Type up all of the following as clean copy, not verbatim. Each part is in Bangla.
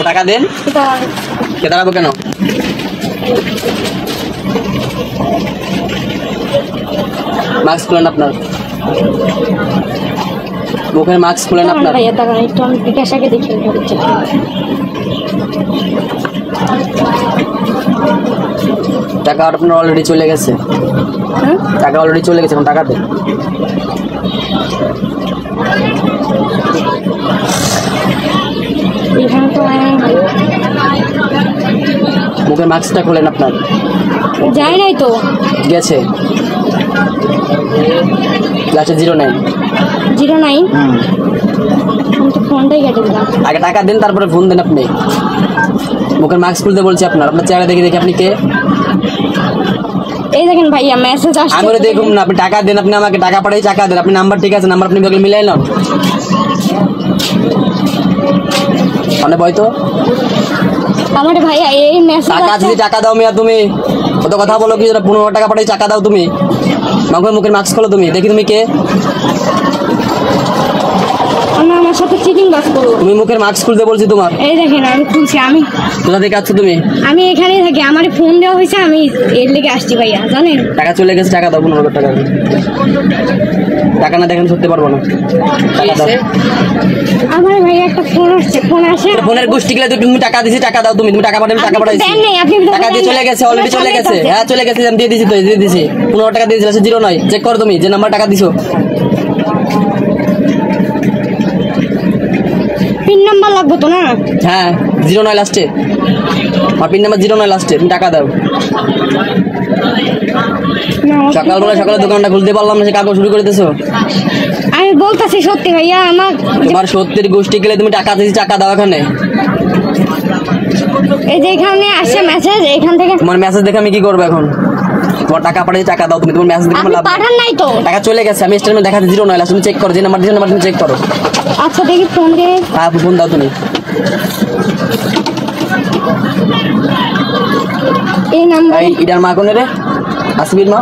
টাকা দেন। কে দাঁড়াবো কেন? মাস্ক খুলেন আপনার, মুখের মাস্ক খুলেন আপনার। টাকা আপনার অলরেডি চলে গেছে, টাকা অলরেডি চলে গেছে, এখন টাকা দেন। মুখের মাস্কটা খুলেন আপনার। যায় নাই তো, গেছে লাস্টে 09 09। ফোনটাই কেটে দিলাম। আগে টাকা দেন তারপরে ফোন দেন আপনি। মুখের মাস্ক খুলতে বলছি আপনার, আপনার চেহারা দেখে দেখে আপনি কে? এই দেখেন ভাইয়া মেসেজ আসছে। আমি দেখুন না, আপনি টাকা দেন, আপনি আমাকে টাকা পাঠাই টাকা দেন। আপনি নাম্বার ঠিক আছে, নাম্বার আপনি মিলাই নাও। মানে বই তো আমার ভাইয়া এই মেসেজ টাকা দিদি টাকা দাও মিয়া, তুমি কত কথা বলো কি? 15 টাকা পাঠাই টাকা দাও তুমি। মুখের মাস্ক খোলো তুমি, দেখি তুমি কে? আমার সাথে চিটিং বাস করো তুমি। মুখের মাস্ক খুলতে বলছি তোমার। এই দেখেন আমি খুলছি। আমি কোথা থেকে আসছো তুমি? আমি এখানেই থাকি, আমার ফোন দেওয়া হয়েছে, আমি এর লেগে আসছি ভাইয়া জানেন। টাকা চলে গেছে, টাকা দাও। 15 টাকা টাকা না দেখেন ছুটতে পারবো না, টাকা দাও। আমার ভাইয়া একটা ফোন আসছে, ফোন আসে। ফোনের গোষ্ঠী গেলে তুমি টাকা দিছি, টাকা দাও তুমি। তুমি টাকা পাঠাবে, টাকা পাঠাইছি। টাকা দিয়ে চলে গেছে, অলরেডি চলে গেছে। হ্যাঁ চলে গেছে, আমি দিয়ে দিছি তো, দিয়ে দিছি। 15 টাকা দিয়ে দিয়েছিল, 09। চেক করো তুমি যে নাম্বার টাকা দিছো। পিন নাম্বার লাগবে তো না? হ্যাঁ 09 লাস্টে, আমার পিন নাম্বার 09 লাস্টে। তুমি টাকা দাও। সকালবেলা সকালে দোকানটা খুলতে পারলাম না, সে কাগজ শুরু করে দিয়েছো। আমি বলতেছি সত্যি ভাইয়া, আমার তোমার সত্যের গোষ্ঠী গেলে তুমি টাকা দিয়েছি, টাকা দাও এখানে। এই যে এখানে আসছে মেসেজ, এখান থেকে তোমার মেসেজ দেখে আমি কি করবো এখন? তোমার টাকা পাঠিয়ে টাকা দাও তুমি। তোমার মেসেজ দেখে আমার লাভ পাঠান নাই তো। টাকা চলে গেছে, আমি স্টেটমেন্ট দেখাচ্ছি 09 লাস্ট। তুমি চেক করো, যে নাম্বার দিয়েছো নাম্বার তুমি চেক করো। আচ্ছা দেখি ফোন দিয়ে। হ্যাঁ ফোন দাও তুমি। এই নাম্বার এটার মা কোনে রে? আসবির মা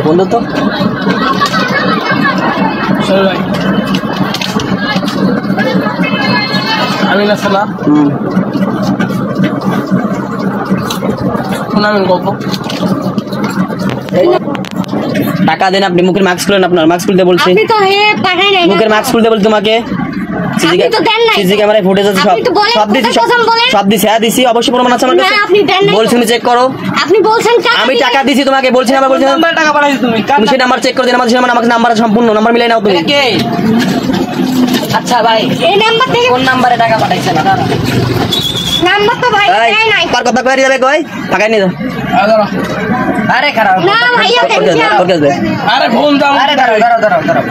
ফোন দাও তো। আমি না সালা টাকা দেন আপনি। মুখের মাস্ক খুলেন আপনার, মাস্ক খুলতে বলছি। আপনি তো হে পাঠাই নাই। মুখের মাস্ক খুলতে বলছি তোমাকে। আপনি তো দেন নাই। সিসি ক্যামেরায় ফুটেজ আছে সব, আপনি তো বলেন, সব দিছি, কথা বলেন। সব দিছি। হ্যাঁ দিছি, অবশ্যই প্রমাণ আছে আমার না, কাছে। আপনি দেন নাই। বলছি তুমি চেক করো। আপনি বলছেন আমি টাকা দিছি তোমাকে, বলছি না? বলছি নাম্বার টাকা পাঠাইছো তুমি? তুমি সেই নাম্বার চেক করে দিন। আমাকে নাম্বার সম্পূর্ণ নাম্বার মিলাই নাও তুমি। কে? আচ্ছা ভাই, এই নাম্বার থেকে কোন নাম্বারে টাকা পাঠাইছেন? নাম্বার তো ভাই দেয় নাই। কার কথা কই যাবে কই? টাকাই নিয়ে দাও। আরে খারাপ না ভাইয়া দেখছি। ওকে দে। আরে ফোন দাও। আরে দাঁড়াও দাঁড়াও দাঁড়াও দাঁড়াও।